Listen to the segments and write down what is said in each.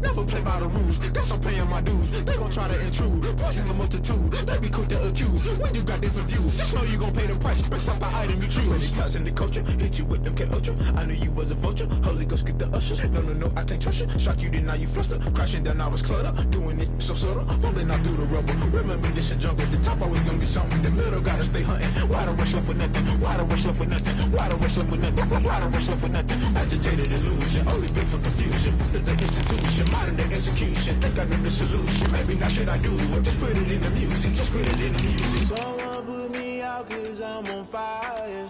never play by the rules. Guess I'm paying my dues. They gon' try to intrude, poison the multitude. They be quick to accuse. We do got different views. Just know you gon' pay the price based off the item you choose. Many times in the culture, hit you with them K Ultra. I knew you was a vulture. Holy Ghost get the ushers. No, I can't trust you. Shock you, then now you fluster. Crashing down, I was clutter. Doing this so subtle, fumbling out through the rubble. Remember this in jungle. The top always gonna get something. The middle gotta stay hunting. Why the rush left for nothing? Why the rush left for nothing? Why the rush left for nothing? Why the rush left for nothing? Agitated illusion, only been for confusion. The institution, modern day execution. Think I know the solution. Maybe not should I do it? Just put it in the music. Just put it in the music. Someone put me out 'cause I'm on fire.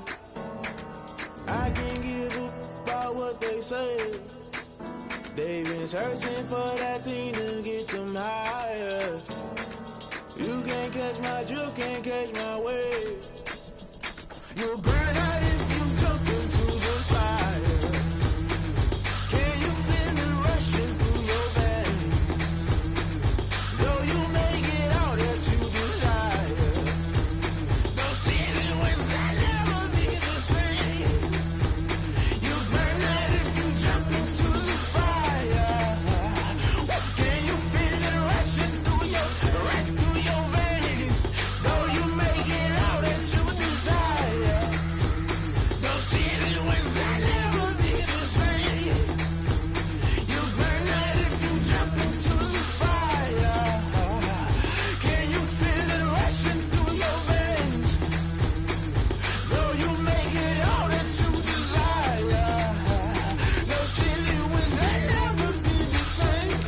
I can't give up about what they say. They've been searching for that thing to get them higher. You can't catch my drift, can't catch my wave. You'll burn out if you jump into the fire. Can you feel it rushing through your veins? Though you make it all that you desire. No ceiling was that never be the same. You burn out if you jump into the fire. Can you feel it rushing through your veins? Though you make it all that you desire. No ceiling was that never be the same. You burn out if you jump into the fire. Can you feel it rushing through your veins? Though you make it all that you desire. No ceiling was that never be the same.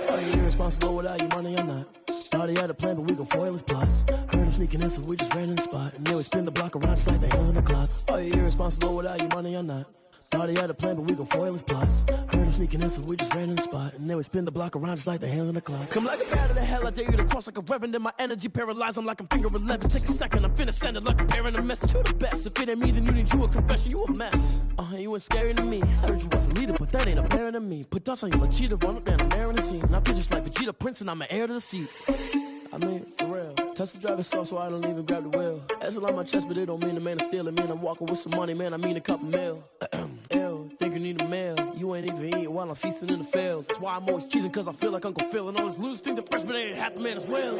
Are you irresponsible without your money or not? Thought he had a plan, but we gon' foil his plot. Heard him sneaking in, so we just ran in the spot. And then we spin the block around just like the hands on the clock. Are you irresponsible without your money or not? Thought he had a plan, but we gon' foil his plot. Heard him sneaking in, so we just ran in the spot. And then we spin the block around just like the hands on the clock. Come like a bat of the hell, I dare you to cross like a reverend. In my energy paralyzed, I'm like I'm finger 11. Take a second, I'm finna send it like a bearing a message. You the best, if it ain't me, then you need you a confession. You a mess, you ain't scary to me. I heard you was a leader, but that ain't apparent to me. Put dust on you like cheetah, run up there and air in the scene. And I feel just like Vegeta Prince and I'm an heir to the seat. I mean, for real. Touch the driver's soft so I don't even grab the wheel. That's on my chest, but it don't mean the man is stealing. Man, I'm walking with some money, man, I mean a couple mil. Ew, think you need a meal. You ain't even eating while I'm feasting in the field. That's why I'm always cheesing, cause I feel like Uncle Phil. And all those losers think the freshman ain't half the man as well.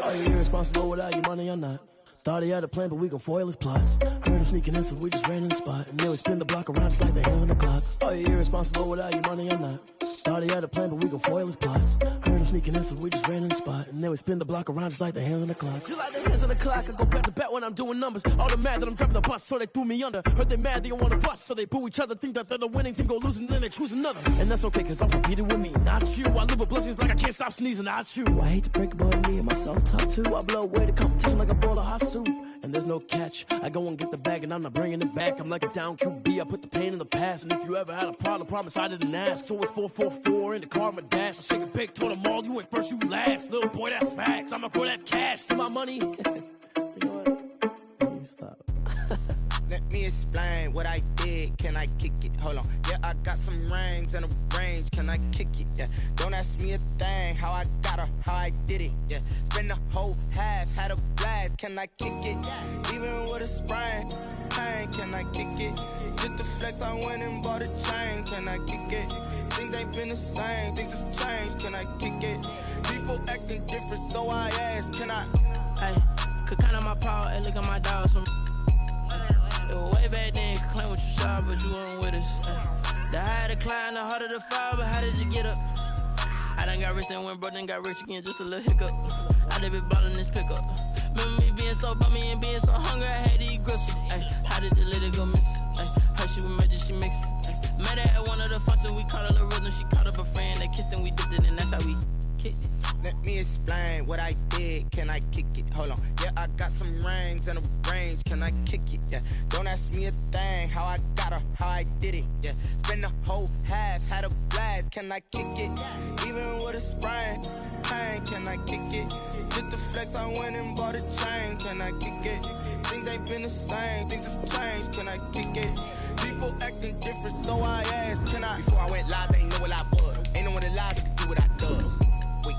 Are you irresponsible without your money or not? Thought he had a plan, but we gon' foil his plot. Heard him sneaking in, so we just ran in the spot. And then we spin the block around just like the hands on the clock. Are you irresponsible without your money or not? Thought he had a plan, but we gon' foil his plot. Heard him sneaking in, so we just ran in the spot. And then we spin the block around just like the hands on the clock. Just like the hands on the clock, I go back to back when I'm doing numbers. All the mad that I'm driving the bus, so they threw me under. Heard they mad, they don't wanna bust, so they boo each other. Think that they're the winning team, go losing, then they choose another. And that's okay, cause I'm competing with me, not you. I live with blessings like I can't stop sneezing, not you. I hate to break it, but me and myself top two. I blow away the competition like a bowl of hot soup. And there's no catch, I go and get the bag and I'm not bringing it back. I'm like a down QB, I put the pain in the past. And if you ever had a problem, promise I didn't ask. So it's 444 in the car, my dash. I shake a big, told them all, you ain't first, you last. Little boy, that's facts, I'ma throw that cash to my money. You know what? Let me stop. Let me explain what I did. Can I kick it? Hold on. Yeah, I got some rings and a range. Can I kick it? Yeah. Don't ask me a thing. How I got her, how I did it. Yeah. Spend the whole half, had a blast. Can I kick it? Even with a sprain. Pain, can I kick it? Just the flex, I went and bought a chain. Can I kick it? Things ain't been the same. Things have changed. Can I kick it? People acting different, so I ask. Can I? Hey, could count on my power and look at my dogs from. Way back then, you could claim what you saw, but you weren't with us. The higher the climb, the harder the fall, but how did you get up? I done got rich, then went broke, then got rich again, just a little hiccup. I done been ballin' this pickup. Remember me being so bummy and being so hungry, I had to eat gristle. Ay, how did the lady go miss? Ay, her she was magic, she mixed. Met her at one of the functions, we caught her the rhythm, she caught up a friend, they kissed and we dipped it, and that's how we kicked it. Let me explain what I did. did, can I kick it? Hold on, yeah, I got some rings and a range, can I kick it? Yeah, don't ask me a thing, how I got her, how I did it. Yeah, spend the whole half, had a blast, can I kick it? Even with a sprain, pain, can I kick it? Just the flex, I went and bought a chain, can I kick it? Things ain't been the same, things have changed, can I kick it? People acting different, so I asked, can I? Before I went live, they know what I was. Ain't no one alive that can do what I does. Wait,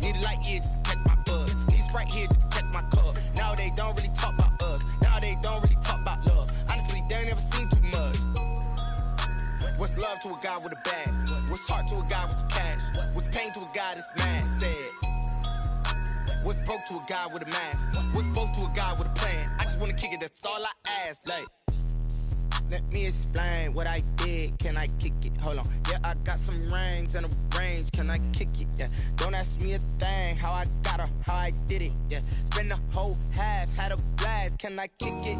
need a light year just to catch my buzz. Need Sprite here just to catch my cup. Now they don't really talk about us. Now they don't really talk about love. Honestly, they ain't never seen too much. What's love to a guy with a bag? What's heart to a guy with some cash? What's pain to a guy that's mad? Said. What's broke to a guy with a mask? What's both to a guy with a plan? I just wanna kick it, that's all I ask. Like, let me explain what I did, can I kick it? Hold on, yeah, I got some rings and a range, can I kick it? Yeah, don't ask me a thing, how I got her, how I did it. Yeah, spend the whole half, had a blast, can I kick it?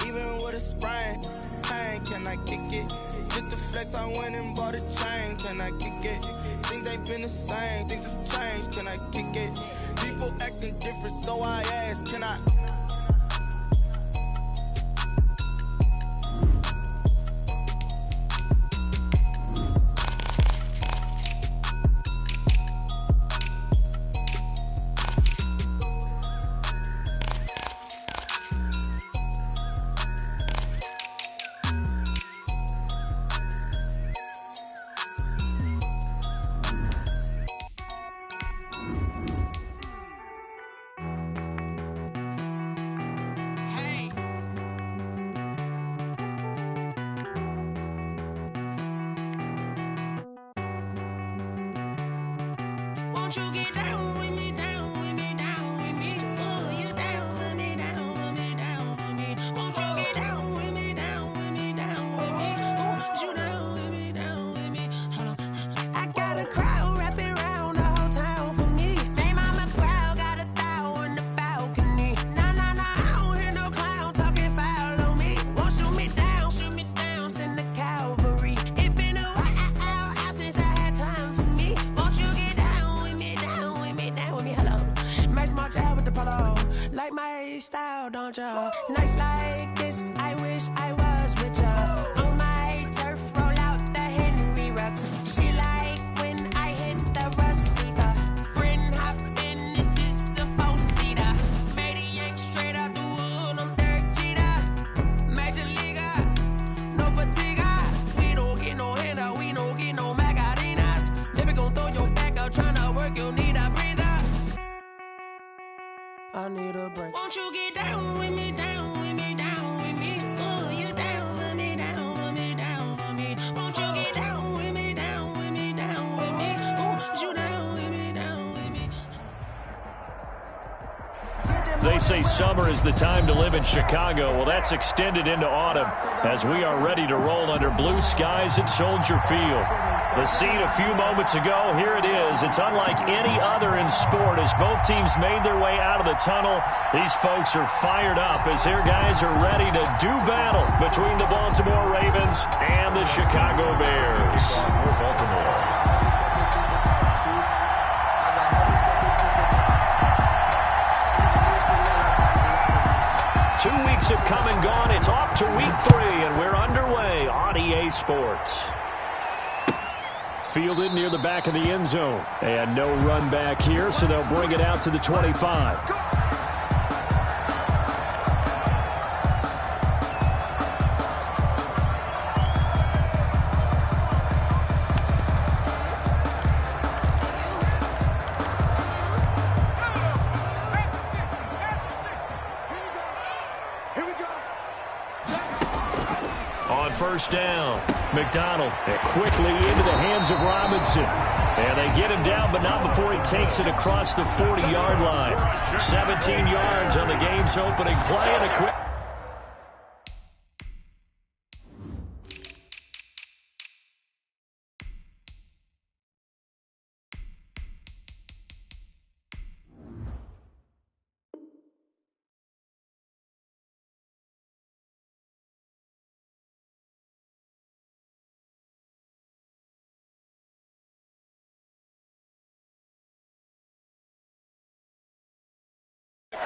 Even with a sprain, pain, can I kick it? Just the flex, I went and bought a chain, can I kick it? Things ain't been the same, things have changed, can I kick it? People acting different, so I ask, can I? Won't you get down with me, down with me, down with me? Oh, you down with me, down with me, down with me. Won't you get down with me, down with me, down with me? Oh, you down with me, down with me? Hold on. I got a crowd wrapping around the whole town for me. They mama proud, got a thou in the balcony. Nah, nah, nah, I don't hear no clown talking foul on me. Won't shoot me down, send the cavalry. It been a while since I had time for me. Won't you get down with me, down with me, down with me? Hello, Max March out with the polo. Like my style, don't ya? Nights like this, I wish I was with ya. On my turf, roll out the Henry Rux. She like when I hit the receiver. Friend hop in, this is a four-seater. Made a yank straight out the wood, I'm Derek Jeter. Major leaguer, no fatigue. We don't get no handout, we don't get no Macarinas. Never gon' throw your back out, tryna work, you need a breather. I need a break. Won't you get down with me, down with me, down with me? Oh, you down with me, down with me, down with me? Won't you get down with me, down with me, down with me? Oh, you down with me, down with me? They say summer is the time to live in Chicago. Well, that's extended into autumn as we are ready to roll under blue skies at Soldier Field. The scene a few moments ago, here it is. It's unlike any other in sport as both teams made their way out of the tunnel. These folks are fired up as their guys are ready to do battle between the Baltimore Ravens and the Chicago Bears. Baltimore. 2 weeks have come and gone. It's off to week 3, and we're underway on EA Sports. Fielded near the back of the end zone. And no run back here, so they'll bring it out to the 25. On first down, McDonald quickly into the hands of Robinson. And they get him down, but not before he takes it across the 40-yard line. 17 yards on the game's opening play and a quick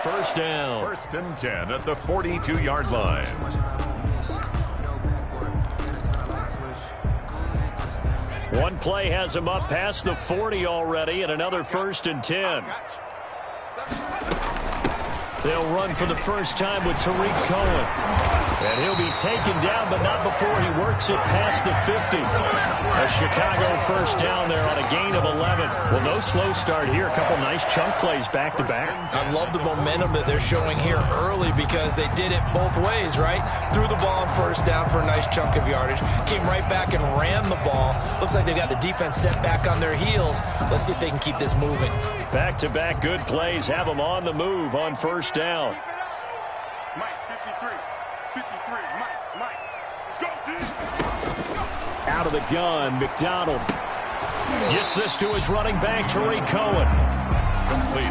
First down. 1st and 10 at the 42-yard line. One play has him up past the 40 already, and another 1st and 10. They'll run for the first time with Tariq Cohen. And he'll be taken down, but not before he works it past the 50. A Chicago first down there on a gain of 11. Well, no slow start here. A couple nice chunk plays back-to-back. I love the momentum that they're showing here early because they did it both ways, right? Threw the ball on first down for a nice chunk of yardage. Came right back and ran the ball. Looks like they've got the defense set back on their heels. Let's see if they can keep this moving. Back-to-back good plays have them on the move on first down. Mike, 53. 53. Mike. Let's go, dude. Out of the gun, McDonald gets this to his running back, Tariq Cohen.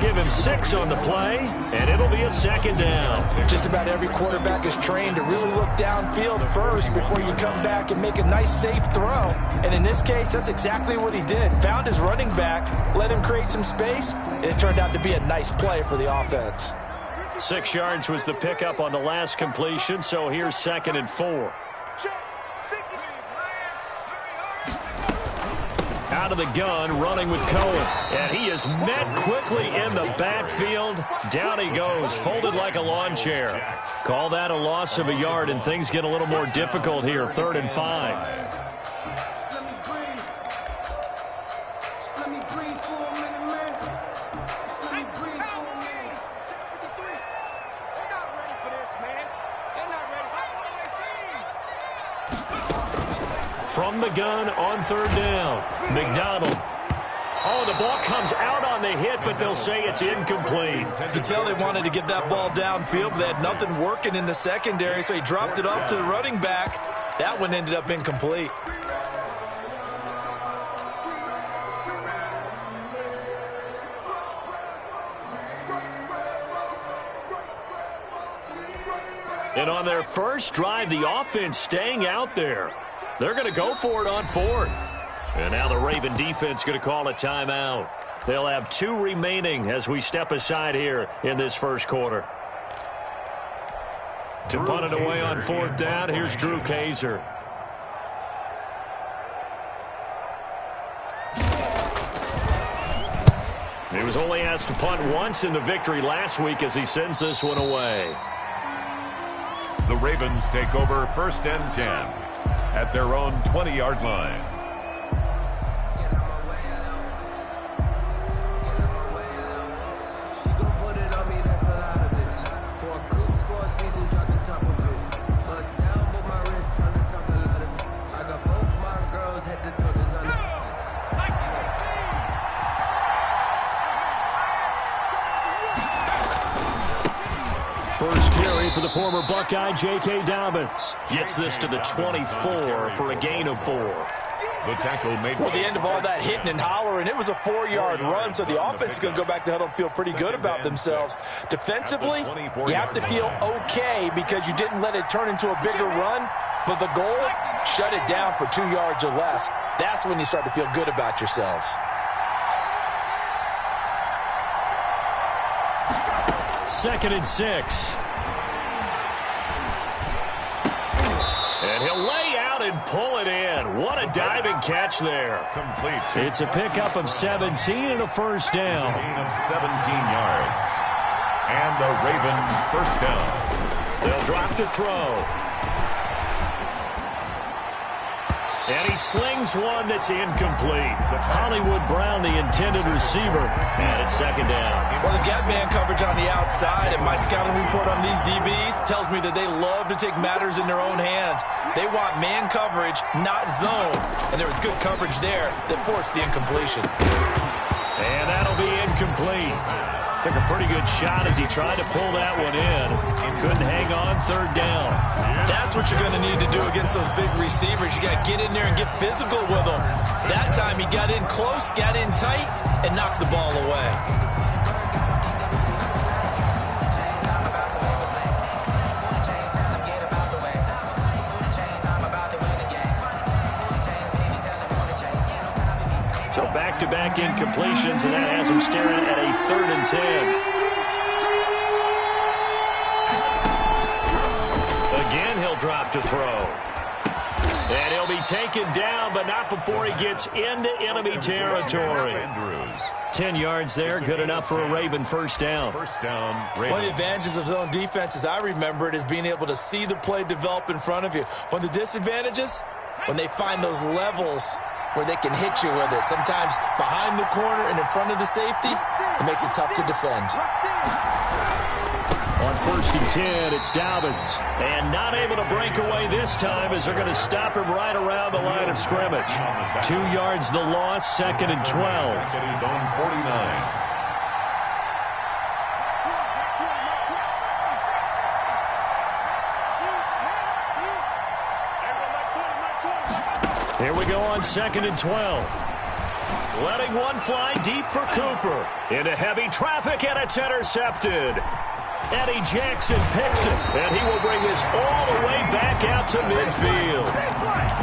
Give him 6 on the play, and it'll be a second down. Just about every quarterback is trained to really look downfield first before you come back and make a nice, safe throw. And in this case, that's exactly what he did. Found his running back, let him create some space, and it turned out to be a nice play for the offense. 6 yards was the pickup on the last completion, so here's 2nd and 4. Out of the gun, running with Cohen. And he is met quickly in the backfield. Down he goes, folded like a lawn chair. Call that a loss of a yard, and things get a little more difficult here. 3rd and 5. From the gun on 3rd down. McDonald. Oh, the ball comes out on the hit, but they'll say it's incomplete. You could tell they wanted to get that ball downfield, but they had nothing working in the secondary, so he dropped it off to the running back. That one ended up incomplete. And on their first drive, the offense staying out there. They're going to go for it on 4th. And now the Raven defense going to call a timeout. They'll have 2 remaining as we step aside here in this first quarter. To punt it away on 4th down, here's Drew Kaiser. He was only asked to punt once in the victory last week as he sends this one away. The Ravens take over 1st and 10 at their own 20-yard line. First carry for the former Buckeye, J.K. Dobbins. Gets this to the 24 for a gain of 4. The tackle made. Well, the end of all that hitting and hollering, it was a 4-yard run, so the offense is going to go back to huddle and feel pretty good about themselves. Defensively, you have to feel okay because you didn't let it turn into a bigger run, but the goal, shut it down for 2 yards or less. That's when you start to feel good about yourselves. Second and 6. And he'll lay out and pull it in. What a diving catch there. Complete. It's a pickup of 17 and a first down. Gain of 17 yards. And a Raven first down. They'll drop to throw. And he slings one that's incomplete. Hollywood Brown, the intended receiver, and it's second down. Well, they've got man coverage on the outside, and my scouting report on these DBs tells me that they love to take matters in their own hands. They want man coverage, not zone. And there was good coverage there that forced the incompletion. And that'll be incomplete. Took a pretty good shot as he tried to pull that one in. Couldn't hang on, third down. That's what you're going to need to do against those big receivers. You got to get in there and get physical with them. That time he got in close, got in tight, and knocked the ball away. So back-to-back incompletions, and that has him staring at a 3rd and 10. back to throw. And he'll be taken down, but not before he gets into enemy territory. 10 yards there, good enough for a Raven first down. First down, Ravens. One of the advantages of zone defense, as I remember it, is being able to see the play develop in front of you. One of the disadvantages, when they find those levels where they can hit you with it. Sometimes behind the corner and in front of the safety, it makes it tough to defend. On 1st and 10, it's Dobbins. And not able to break away this time as they're going to stop him right around the line of scrimmage. 2 yards the loss, 2nd and 12. At his own 49. Here we go on 2nd and 12. Letting one fly deep for Cooper. Into heavy traffic, and it's intercepted. Eddie Jackson picks it, and he will bring this all the way back out to midfield.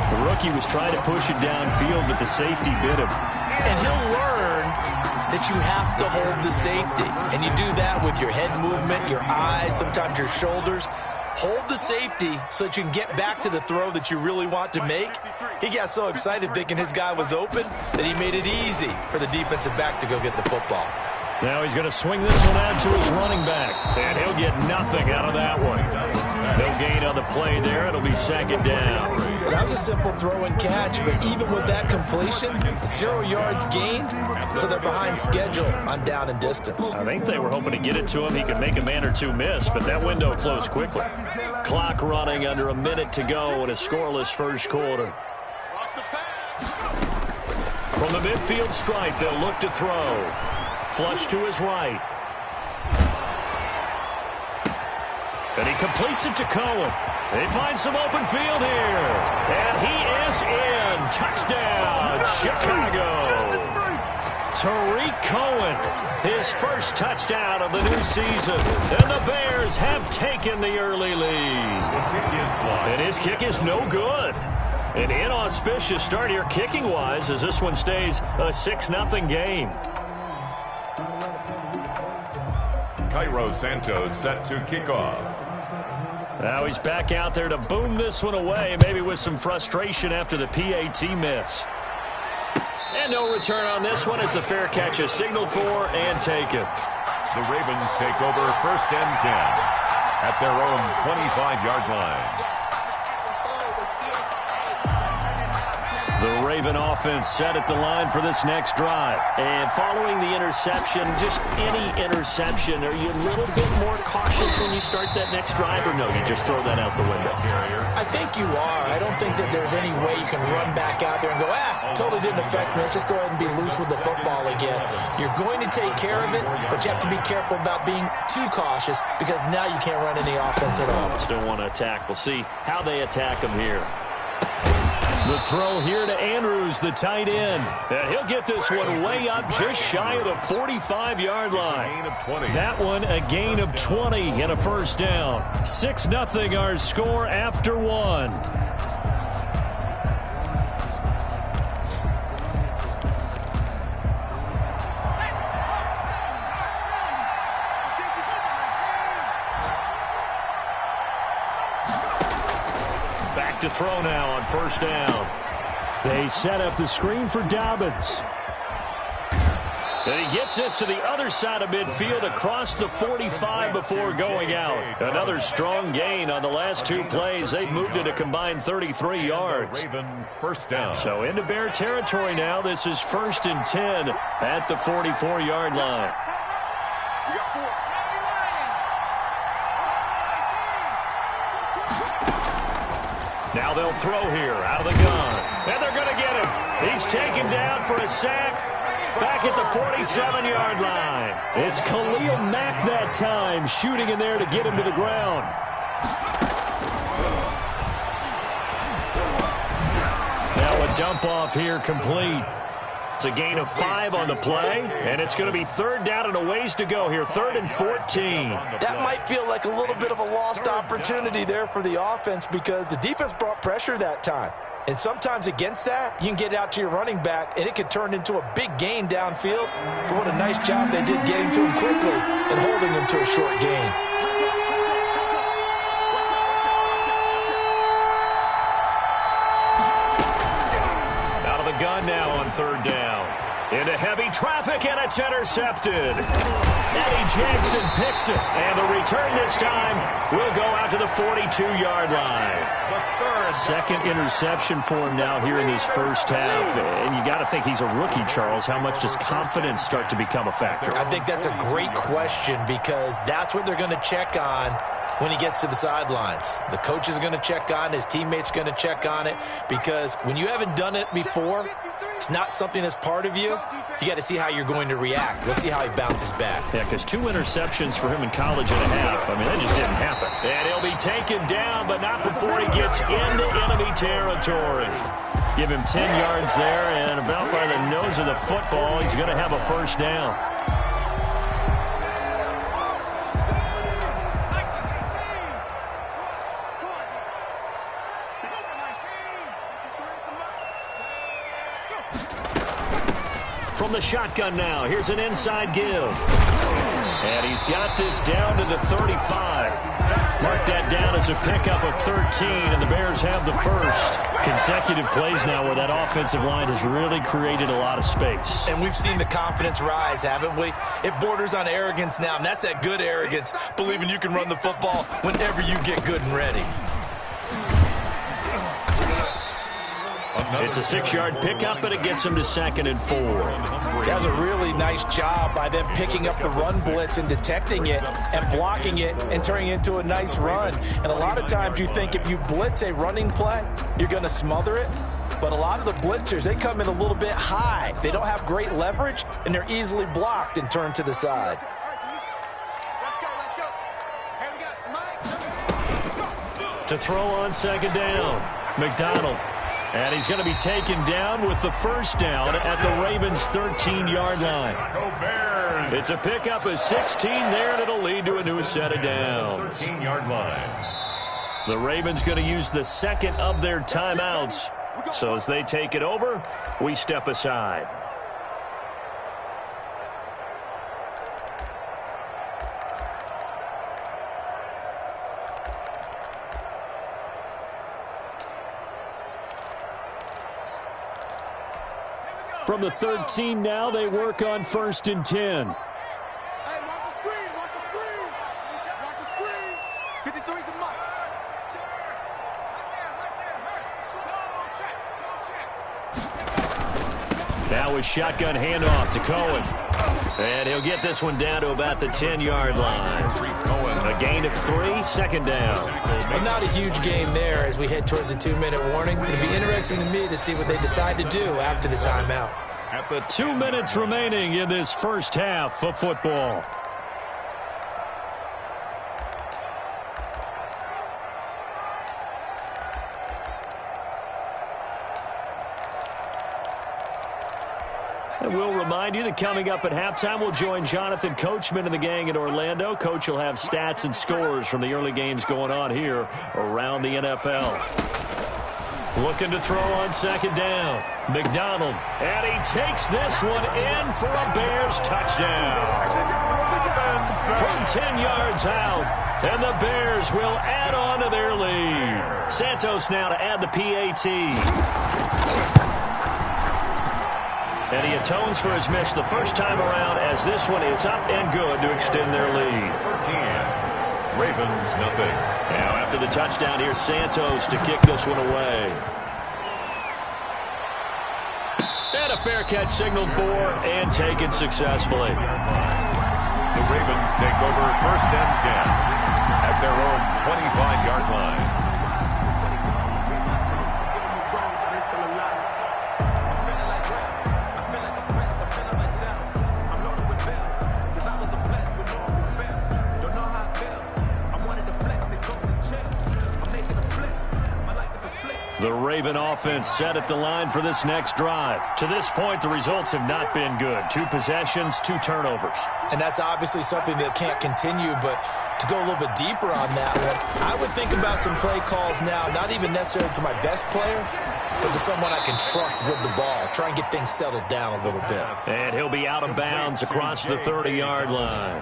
The rookie was trying to push it downfield, but the safety bit him. And he'll learn that you have to hold the safety. And you do that with your head movement, your eyes, sometimes your shoulders. Hold the safety so that you can get back to the throw that you really want to make. He got so excited thinking his guy was open that he made it easy for the defensive back to go get the football. Now he's going to swing this one out to his running back, and he'll get nothing out of that one. No gain on the play there. It'll be 2nd down. Well, that was a simple throw and catch, but even with that completion, 0 yards gained, so they're behind schedule on down and distance. I think they were hoping to get it to him. He could make a man or two miss, but that window closed quickly. Clock running, under a minute to go in a scoreless first quarter. From the midfield stripe, they'll look to throw. Flush to his right. And he completes it to Cohen. They find some open field here. And he is in. Touchdown, Chicago. Tariq Cohen, his first touchdown of the new season. And the Bears have taken the early lead. And his kick is no good. An inauspicious start here kicking-wise as this one stays a 6-0 game. Cairo Santos set to kick off. Now he's back out there to boom this one away, maybe with some frustration after the PAT miss. And no return on this one as the fair catch is signaled for and taken. The Ravens take over 1st and 10 at their own 25-yard line. The Raven offense set at the line for this next drive. And following the interception, just any interception, are you a little bit more cautious when you start that next drive, or no, you just throw that out the window? I think you are. I don't think that there's any way you can run back out there and go, totally didn't affect me. Let's just go ahead and be loose with the football again. You're going to take care of it, but you have to be careful about being too cautious because now you can't run any offense at all. Still want to attack. We'll see how they attack him here. The throw here to Andrews, the tight end. And he'll get this one way up just shy of the 45-yard line. That one a gain of 20 and a first down. 6-0 our score after one. Back to throw now on first down. They set up the screen for Dobbins. And he gets this to the other side of midfield across the 45 before going out. Another strong gain on the last two plays. They've moved it a combined 33 yards. Raven first down. So into Bear territory now. This is 1st and 10 at the 44-yard line. Now they'll throw here out of the gun. And they're going to get him. He's taken down for a sack back at the 47-yard line. It's Khalil Mack that time shooting in there to get him to the ground. Now a dump off here complete. It's a gain of 5 on the play, and it's going to be 3rd down and a ways to go here, 3rd and 14. That might feel like a little bit of a lost opportunity there for the offense because the defense brought pressure that time. And sometimes against that, you can get out to your running back, and it could turn into a big gain downfield. But what a nice job they did getting to him quickly and holding him to a short gain. gun now on 3rd down. Into heavy traffic, and it's intercepted. Eddie Jackson picks it, and the return this time will go out to the 42-yard line. Second interception for him now here in this first half. And you got to think he's a rookie, Charles. How much does confidence start to become a factor? I think that's a great question because that's what they're going to check on when he gets to the sidelines. The coach is going to check on it. His teammates are going to check on it because when you haven't done it before, it's not something that's part of you. You got to see how you're going to react. Let's see how he bounces back. Yeah, because 2 interceptions for him in college and a half. I mean, that just didn't happen. And he'll be taken down, but not before he gets into enemy territory. Give him 10 yards there, and about by the nose of the football, he's going to have a first down. From the shotgun now, here's an inside give. And he's got this down to the 35. Mark that down as a pickup of 13, and the Bears have the first. Consecutive plays now where that offensive line has really created a lot of space. And we've seen the confidence rise, haven't we? It borders on arrogance now, and that's that good arrogance, believing you can run the football whenever you get good and ready. It's a 6-yard pickup, but it gets him to 2nd and 4. That was a really nice job by them picking up the run blitz and detecting it and blocking it and turning it into a nice run. And a lot of times you think if you blitz a running play, you're going to smother it. But a lot of the blitzers, they come in a little bit high. They don't have great leverage, and they're easily blocked and turned to the side. To throw on 2nd down, McDonald. And he's going to be taken down with the first down at the Ravens' 13-yard line. It's a pickup of 16 there, and it'll lead to a new set of downs. 13-yard line. The Ravens going to use the second of their timeouts. So as they take it over, we step aside. From the 13 now, they work on 1st and 10. Hey, watch the screen, watch the screen. Watch the screen. 53's the mark. Now a shotgun handoff to Cohen. And he'll get this one down to about the 10-yard line. A gain of 3, 2nd down. Well, not a huge game there as we head towards the 2-minute warning. It'll be interesting to me to see what they decide to do after the timeout. At the 2 minutes remaining in this first half of football. And we'll remind you that coming up at halftime, we'll join Jonathan Coachman and the gang in Orlando. Coach will have stats and scores from the early games going on here around the NFL. Looking to throw on 2nd down. McDonald, and he takes this one in for a Bears touchdown. From 10 yards out, and the Bears will add on to their lead. Santos now to add the PAT. And he atones for his miss the first time around as this one is up and good to extend their lead. 13. Ravens nothing. Now after the touchdown, here's Santos to kick this one away. And a fair catch signaled for and taken successfully. The Ravens take over 1st and 10 at their own 25-yard line. The Raven offense set at the line for this next drive. To this point, the results have not been good. 2 possessions, 2 turnovers. And that's obviously something that can't continue, but to go a little bit deeper on that one, I would think about some play calls now, not even necessarily to my best player, but to someone I can trust with the ball. Try and get things settled down a little bit. And he'll be out of bounds across the 30-yard line.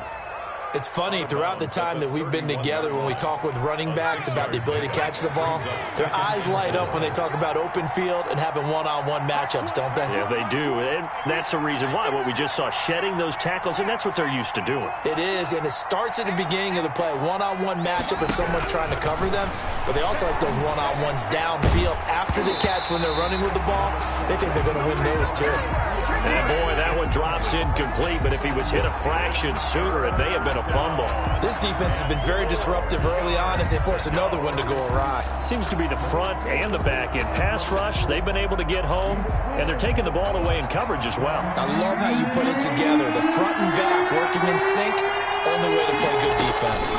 It's funny, throughout the time that we've been together, when we talk with running backs about the ability to catch the ball, their eyes light up when they talk about open field and having one-on-one matchups, don't they? Yeah, they do. And that's the reason why. What we just saw, shedding those tackles, and that's what they're used to doing. It is, and it starts at the beginning of the play, one-on-one matchup and someone trying to cover them, but they also like those one-on-ones downfield after the catch when they're running with the ball. They think they're going to win those too. And boy, that one drops incomplete, but if he was hit a fraction sooner, it may have been a fumble. This defense has been very disruptive early on as they force another one to go awry. Seems to be the front and the back. In pass rush, they've been able to get home, and they're taking the ball away in coverage as well. I love how you put it together. The front and back working in sync, only way to play good defense.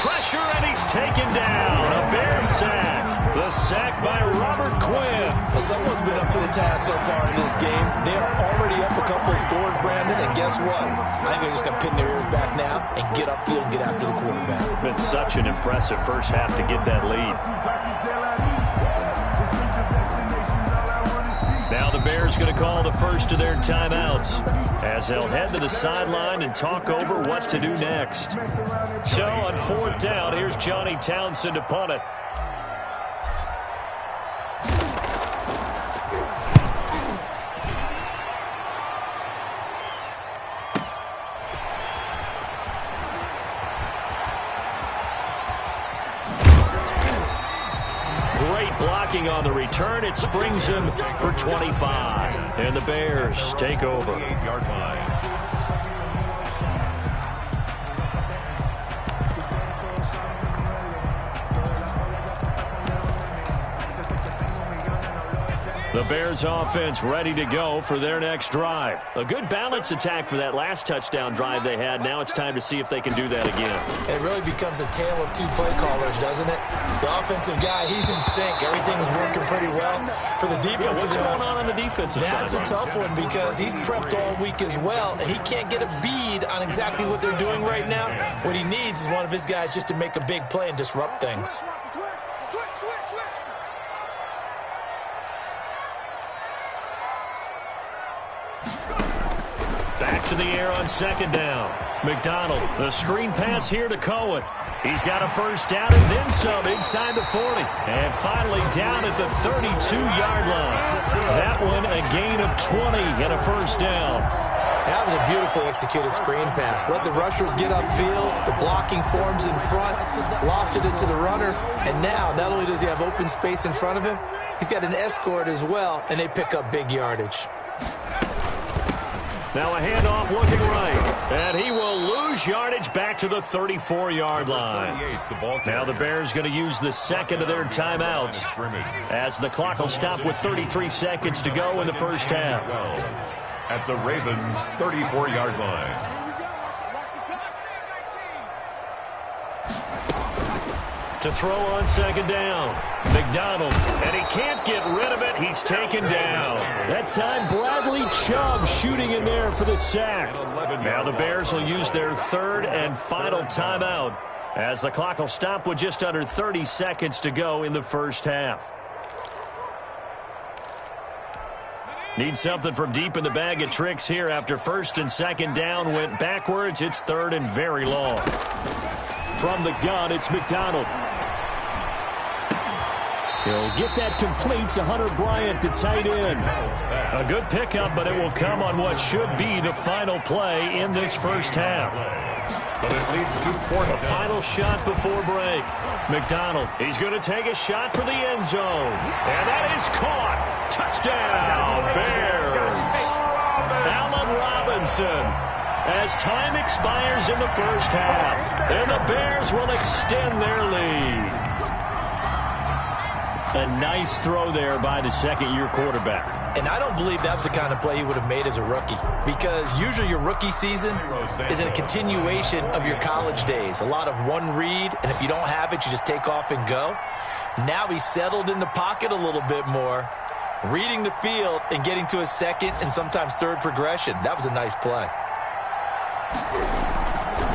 Pressure, and he's taken down. A Bear sack. The sack by Robert Quinn. Well, someone's been up to the task so far in this game. They are already up a couple of scores, Brandon, and guess what? I think they're just going to pin their ears back now and get upfield and get after the quarterback. Been such an impressive first half to get that lead. Now the Bears going to call the first of their timeouts as they'll head to the sideline and talk over what to do next. So on fourth down, here's Johnny Townsend to punt it. On the return, it springs him for 25. And the Bears take over. 8-yard line. The Bears offense ready to go for their next drive. A good balance attack for that last touchdown drive they had. Now it's time to see if they can do that again. It really becomes a tale of two play callers, doesn't it? The offensive guy, he's in sync. Everything's working pretty well. For the defensive guy, what's going on the defensive side? That's a tough one because he's prepped all week as well, and he can't get a bead on exactly what they're doing right now. What he needs is one of his guys just to make a big play and disrupt things. Back to the air on second down. McDonald, the screen pass here to Cohen. He's got a first down and then some inside the 40. And finally down at the 32-yard line. That one a gain of 20 and a first down. That was a beautifully executed screen pass. Let the rushers get upfield. The blocking forms in front. Lofted it to the runner. And now, not only does he have open space in front of him, he's got an escort as well, and they pick up big yardage. Now a handoff looking right. And he will lose yardage back to the 34-yard line. Now the Bears going to use the second of their timeouts as the clock will stop with 33 seconds to go in the first half. At the Ravens' 34-yard line. To throw on second down. McDonald, and he can't get rid of it. He's taken down. That time, Bradley Chubb shooting in there for the sack. Now the Bears will use their third and final timeout as the clock will stop with just under 30 seconds to go in the first half. Need something from deep in the bag of tricks here after first and second down went backwards. It's third and very long. From the gun, it's McDonald. He'll get that complete to Hunter Bryant, the tight end. A good pickup, but it will come on what should be the final play in this first half. But it leads to fourth down. A final shot before break. McDonald, he's going to take a shot for the end zone. And that is caught. Touchdown, Bears. Allen Robinson. As time expires in the first half, and the Bears will extend their lead. A nice throw there by the second-year quarterback. And I don't believe that was the kind of play he would have made as a rookie, because usually your rookie season is a continuation of your college days. A lot of one read, and if you don't have it, you just take off and go. Now he's settled in the pocket a little bit more, reading the field and getting to a second and sometimes third progression. That was a nice play.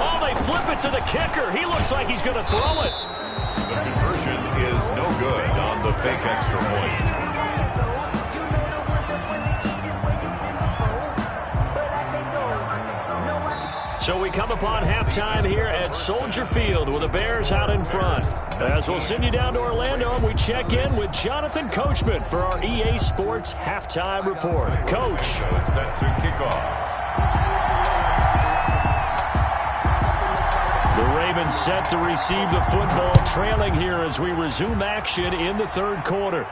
Oh, they flip it to the kicker. He looks like he's going to throw it. The conversion is no good on the fake extra point. come upon halftime here at Soldier Field with the Bears out in front. As we'll send you down to Orlando, and we check in with Jonathan Coachman for our EA Sports Halftime Report. Coach. Set to kick off. The Ravens set to receive the football, trailing here as we resume action in the third quarter.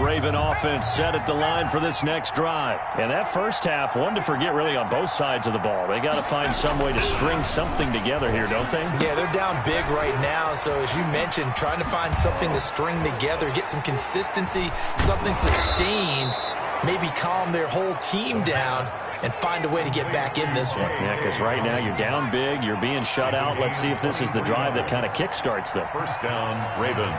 Raven offense set at the line for this next drive. And that first half, one to forget really on both sides of the ball. They got to find some way to string something together here, don't they? Yeah, they're down big right now. So as you mentioned, trying to find something to string together, get some consistency, something sustained, maybe calm their whole team down and find a way to get back in this one. Yeah, because right now you're down big, you're being shut out. Let's see if this is the drive that kind of kickstarts them. First down, Ravens.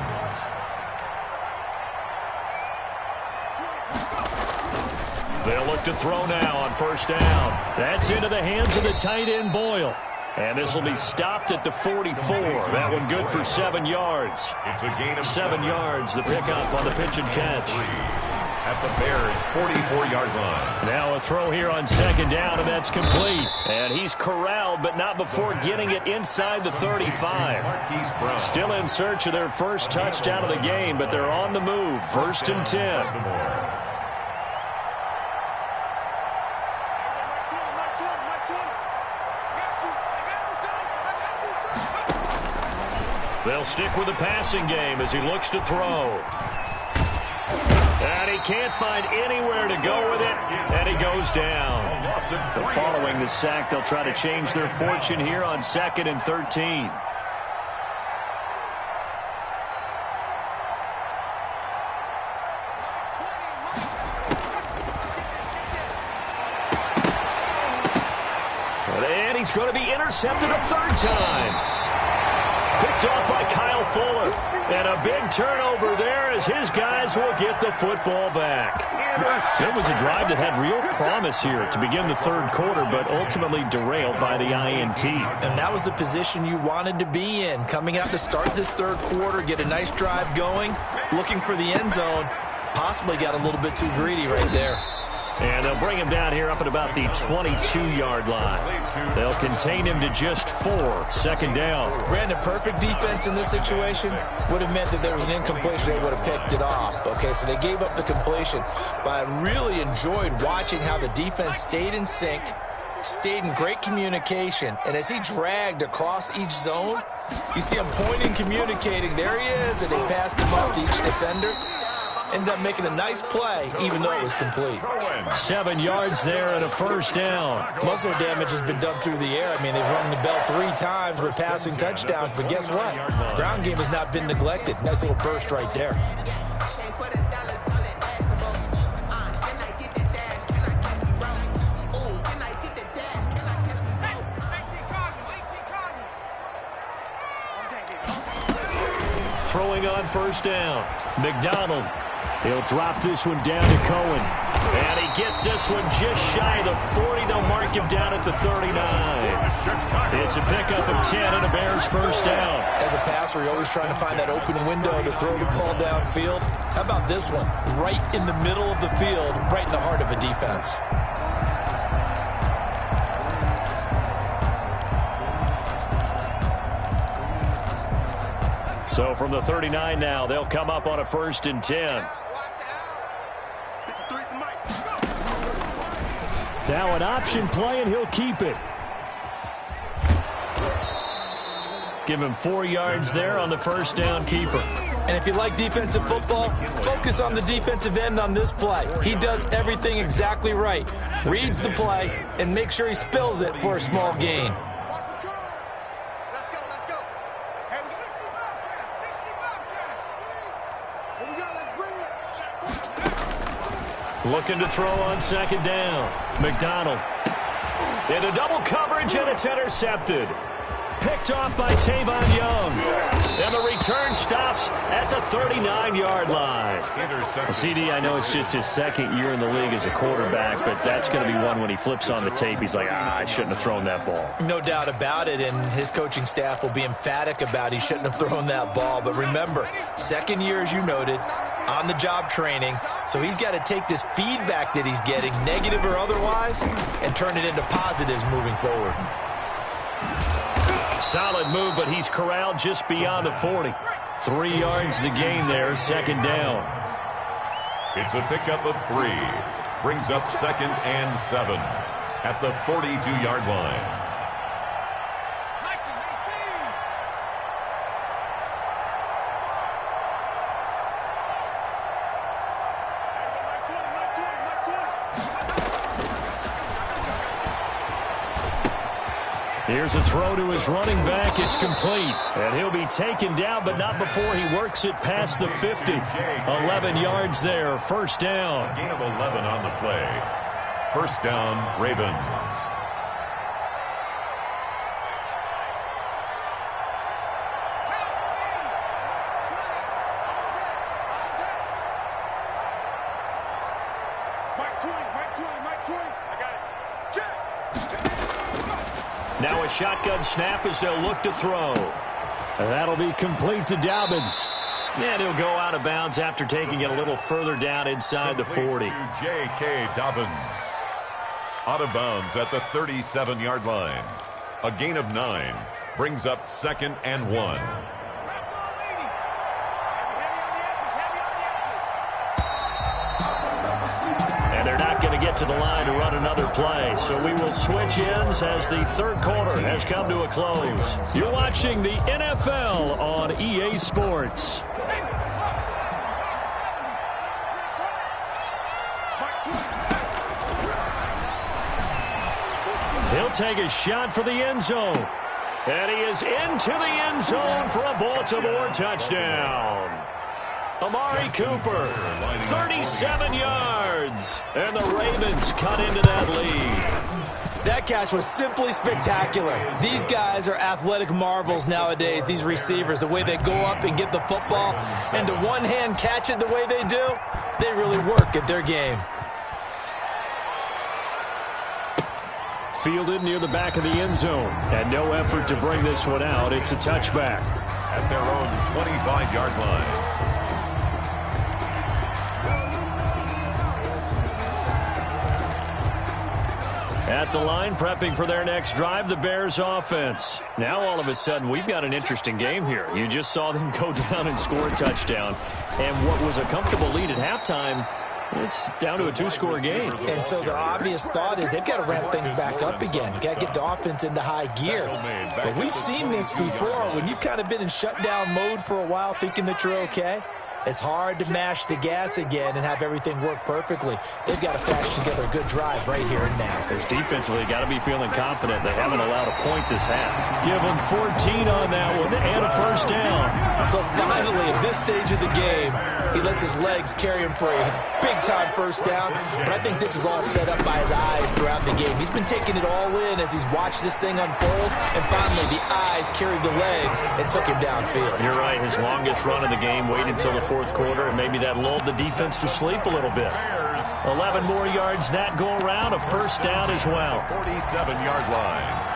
They'll look to throw now on first down. That's into the hands of the tight end, Boyle. And this will be stopped at the 44. That one good for 7 yards. It's a gain of 7 yards, the pickup on the pitch and catch. At the Bears' 44-yard line. Now a throw here on second down, and that's complete. And he's corralled, but not before getting it inside the 35. Still in search of their first touchdown of the game, but they're on the move. First and 10. They'll stick with the passing game as he looks to throw. And he can't find anywhere to go with it, and he goes down. But following the sack, they'll try to change their fortune here on 2nd and 13. And he's going to be intercepted a third time. Picked off by Kyle Fuller. And a big turnover there as his guys will get the football back. It was a drive that had real promise here to begin the third quarter, but ultimately derailed by the INT. And that was the position you wanted to be in. Coming out to start this third quarter, get a nice drive going, looking for the end zone. Possibly got a little bit too greedy right there. And they'll bring him down here up at about the 22-yard line. They'll contain him to just 4. Second down. Brandon, perfect defense in this situation would have meant that there was an incompletion. They would have picked it off. Okay, so they gave up the completion. But I really enjoyed watching how the defense stayed in sync, stayed in great communication. And as he dragged across each zone, you see him pointing, communicating. There he is, and they passed him off to each defender. Ended up making a nice play, even though it was complete. 7 yards there and a first down. Muscle damage has been done through the air. I mean, they've rung the bell 3 times with passing touchdowns, but guess what? Ground game has not been neglected. Nice little burst right there. Throwing on first down. McDonald. He'll drop this one down to Cohen. And he gets this one just shy of the 40. They'll mark him down at the 39. It's a pickup of 10 and a Bears first down. As a passer, you're always trying to find that open window to throw the ball downfield. How about this one? Right in the middle of the field, right in the heart of a defense. So from the 39 now, they'll come up on a first and 10. Now an option play, and he'll keep it. Give him 4 yards there on the first down keeper. And if you like defensive football, focus on the defensive end on this play. He does everything exactly right. Reads the play and makes sure he spills it for a small gain. Looking to throw on second down. McDonald into double coverage, and it's intercepted. picked off by Tavon Young. And the return stops at the 39-yard line. CD, I know it's just his second year in the league as a quarterback, but that's going to be one when he flips on the tape. He's like, I shouldn't have thrown that ball. No doubt about it, and his coaching staff will be emphatic about he shouldn't have thrown that ball. But remember, second year, as you noted, on-the-job training, so he's got to take this feedback that he's getting, negative or otherwise, and turn it into positives moving forward. Solid move, but he's corralled just beyond the 40. 3 yards the gain there, second down. It's a pickup of 3. Brings up 2nd and 7 at the 42-yard line. Here's a throw to his running back. It's complete. And he'll be taken down, but not before he works it past the 50. 11 yards there. First down. A gain of 11 on the play. First down, Ravens. Now a shotgun snap as they'll look to throw. And that'll be complete to Dobbins. And he'll go out of bounds after taking it a little further down inside the 40. J.K. Dobbins. Out of bounds at the 37-yard line. A gain of 9. Brings up 2nd and 1. They're not going to get to the line to run another play, so we will switch ends as the third quarter has come to a close. You're watching the NFL on EA Sports. He'll take a shot for the end zone. And he is into the end zone for a Baltimore touchdown. Amari Cooper, 37 yards, and the Ravens cut into that lead. That catch was simply spectacular. These guys are athletic marvels nowadays, these receivers, the way they go up and get the football, and to one-hand catch it the way they do, they really work at their game. Fielded near the back of the end zone, and no effort to bring this one out. It's a touchback. At their own 25-yard line. At the line, prepping for their next drive, the Bears offense. Now, all of a sudden, we've got an interesting game here. You just saw them go down and score a touchdown. And what was a comfortable lead at halftime, it's down to a 2-score game. And so the obvious thought is they've got to ramp things back up again. Got to get the offense into high gear. But we've seen this before. When you've kind of been in shutdown mode for a while thinking that you're okay, it's hard to mash the gas again and have everything work perfectly. They've got to patch together a good drive right here and now. There's defensively got to be feeling confident. They haven't allowed a point this half. Give them 14 on that one and a first down. So finally, at this stage of the game, he lets his legs carry him for a big-time first down. But I think this is all set up by his eyes throughout the game. He's been taking it all in as he's watched this thing unfold. And finally, the eyes carried the legs and took him downfield. You're right. His longest run of the game waited until the fourth quarter, and maybe that lulled the defense to sleep a little bit. 11 more yards that go around, a first down as well. 47-yard line.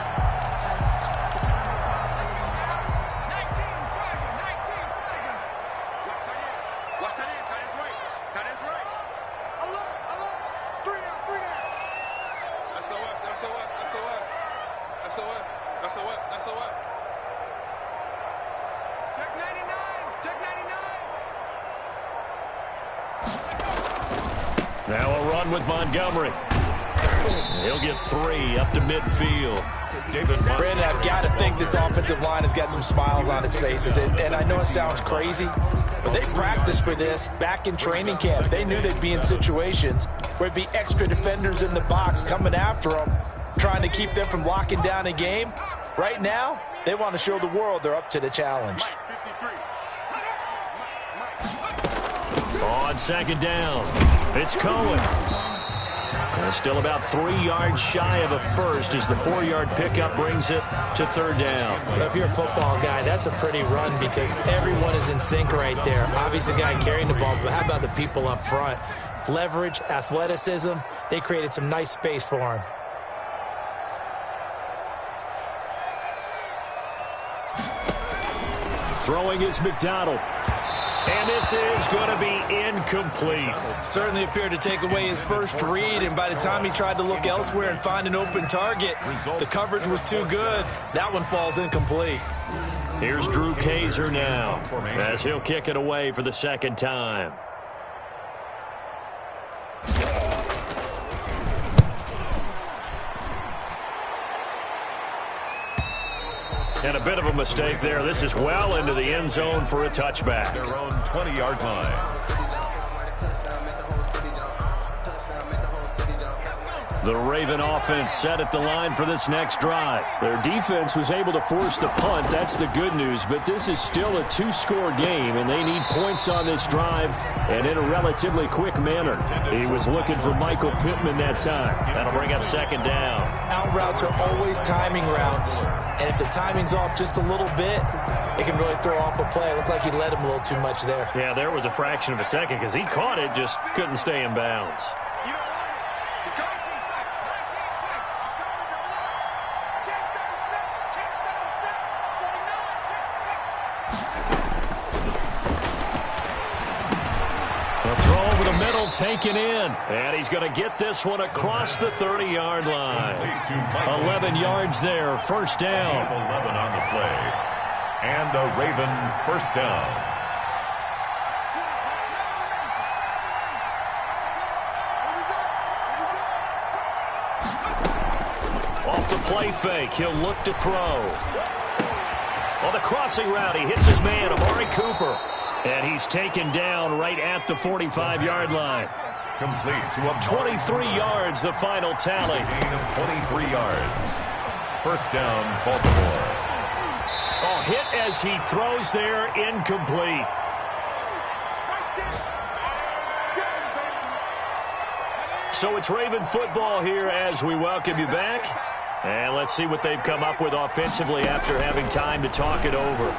Now a run with Montgomery. He'll get 3 up to midfield. Brandon, I've got to think this offensive line has got some smiles on its faces. And I know it sounds crazy, but they practiced for this back in training camp. They knew they'd be in situations where there'd be extra defenders in the box coming after them, trying to keep them from locking down a game. Right now, they want to show the world they're up to the challenge. On second down, it's Cohen. Still about 3 yards shy of a first as the 4-yard pickup brings it to third down. If you're a football guy, that's a pretty run because everyone is in sync right there. Obviously, the guy carrying the ball, but how about the people up front? Leverage, athleticism, they created some nice space for him. Throwing is McDonald. And this is going to be incomplete. Certainly appeared to take away his first read, and by the time he tried to look elsewhere and find an open target, the coverage was too good. That one falls incomplete. Here's Drew Kaiser now as he'll kick it away for the second time. And a bit of a mistake there. This is well into the end zone for a touchback. Their own 20-yard line. The Raven offense set at the line for this next drive. Their defense was able to force the punt. That's the good news. But this is still a 2-score game, and they need points on this drive and in a relatively quick manner. He was looking for Michael Pittman that time. That'll bring up second down. Out routes are always timing routes, and if the timing's off just a little bit, it can really throw off a play. It looked like he led him a little too much there. Yeah, there was a fraction of a second because he caught it, just couldn't stay in bounds. Taken in, and he's going to get this one across the 30-yard line. 11 yards there, first down. 11 on the play, and a Raven first down. Off the play fake, he'll look to throw. On the crossing route, he hits his man, Amari Cooper. And he's taken down right at the 45-yard line. Complete to a 23 yards, the final tally. Gain of 23 yards. First down, Baltimore. Oh, hit as he throws there, incomplete. So it's Raven football here as we welcome you back. And let's see what they've come up with offensively after having time to talk it over.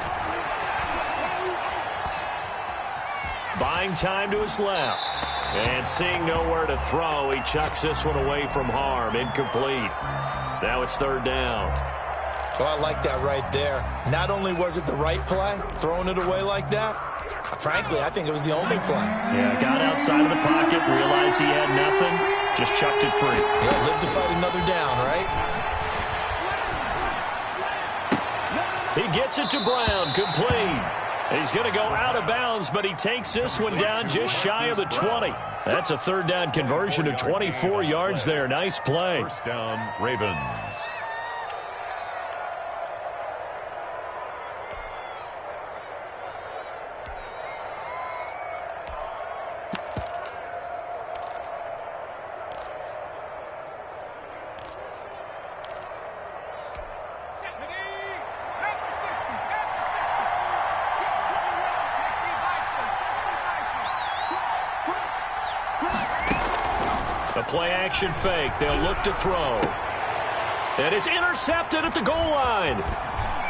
Buying time to his left. And seeing nowhere to throw, he chucks this one away from harm. Incomplete. Now it's third down. Well, I like that right there. Not only was it the right play, throwing it away like that, frankly, I think it was the only play. Yeah, got outside of the pocket, realized he had nothing, just chucked it free. Yeah, live to fight another down, right? He gets it to Brown, complete. He's going to go out of bounds, but he takes this one down just shy of the 20. That's a third down conversion of 24 yards there. Nice play. First down, Ravens. Play-action fake. They'll look to throw. And it's intercepted at the goal line.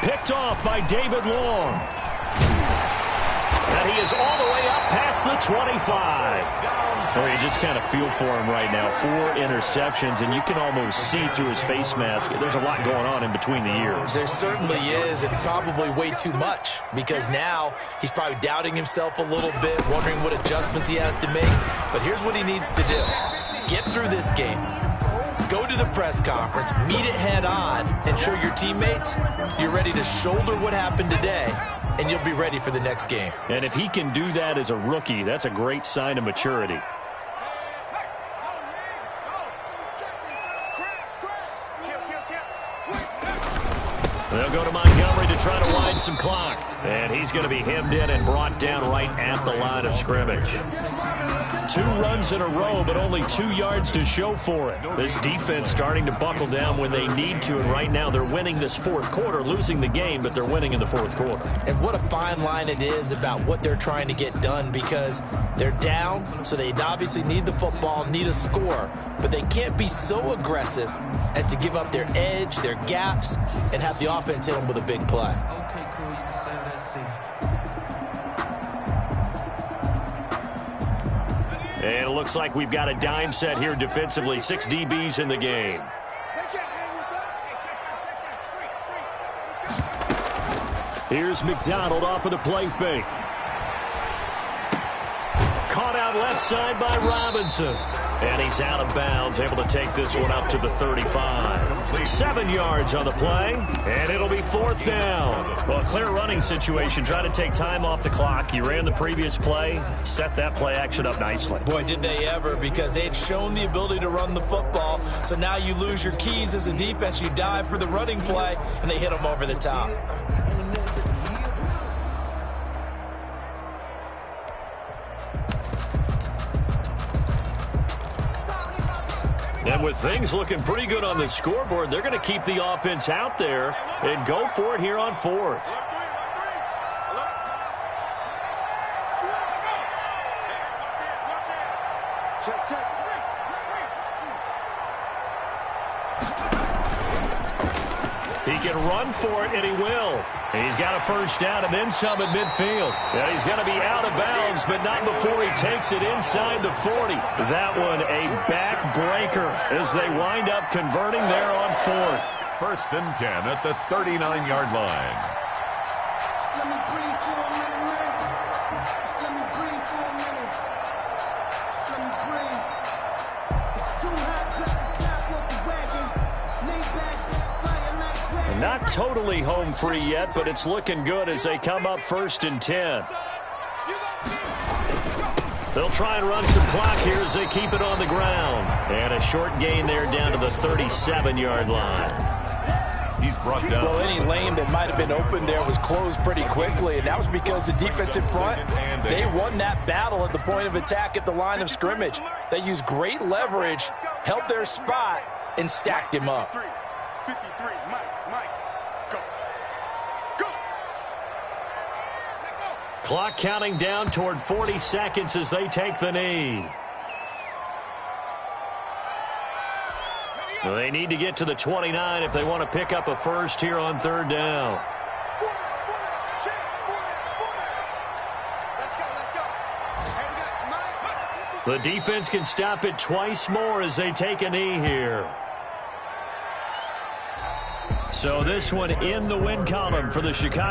Picked off by David Long. And he is all the way up past the 25. Oh, you just kind of feel for him right now. 4 interceptions, and you can almost see through his face mask. There's a lot going on in between the ears. There certainly is, and probably way too much, because now he's probably doubting himself a little bit, wondering what adjustments he has to make. But here's what he needs to do. Get through this game. Go to the press conference, meet it head on, and show your teammates you're ready to shoulder what happened today, and you'll be ready for the next game. And if he can do that as a rookie, that's a great sign of maturity. They'll go to Montgomery to try to widen some clock. And he's going to be hemmed in and brought down right at the line of scrimmage. 2 runs in a row, but only 2 yards to show for it. This defense starting to buckle down when they need to, and right now they're winning this fourth quarter, losing the game, but they're winning in the fourth quarter. And what a fine line it is about what they're trying to get done, because they're down, so they obviously need the football, need a score, but they can't be so aggressive as to give up their edge, their gaps, and have the offense hit them with a big play. Okay, cool. You can say that seat. And it looks like we've got a dime set here defensively. 6 DBs in the game. Here's McDonald off of the play fake. Caught out left side by Robinson. And he's out of bounds, able to take this one up to the 35. 7 yards on the play, and it'll be 4th down. Well, a clear running situation. Try to take time off the clock. You ran the previous play, set that play action up nicely. Boy, did they ever, because they had shown the ability to run the football. So now you lose your keys as a defense. You dive for the running play, and they hit them over the top. And with things looking pretty good on the scoreboard, they're going to keep the offense out there and go for it here on 4th. He can run for it, and he will. And he's got a first down and then some at midfield. And he's going to be out of bounds, but not before he takes it inside the 40. That one a backbreaker as they wind up converting there on 4th. 1st and 10 at the 39-yard line. Let me breathe for a minute, man. Let me breathe for a minute. Let me breathe. It's too hot to attack off the wagon. Lay back, fire like dragon. Not totally home free yet, but it's looking good as they come up 1st and 10. They'll try and run some clock here as they keep it on the ground. And a short gain there down to the 37-yard line. He's brought down. Well, any lane that might have been open there was closed pretty quickly, and that was because the defensive front, they won that battle at the point of attack at the line of scrimmage. They used great leverage, held their spot, and stacked him up. 53, Mike, go. Go. Clock counting down toward 40 seconds as they take the knee. They need to get to the 29 if they want to pick up a first here on 3rd down. The defense can stop it twice more as they take a knee here. So this one in the win column for the Chicago.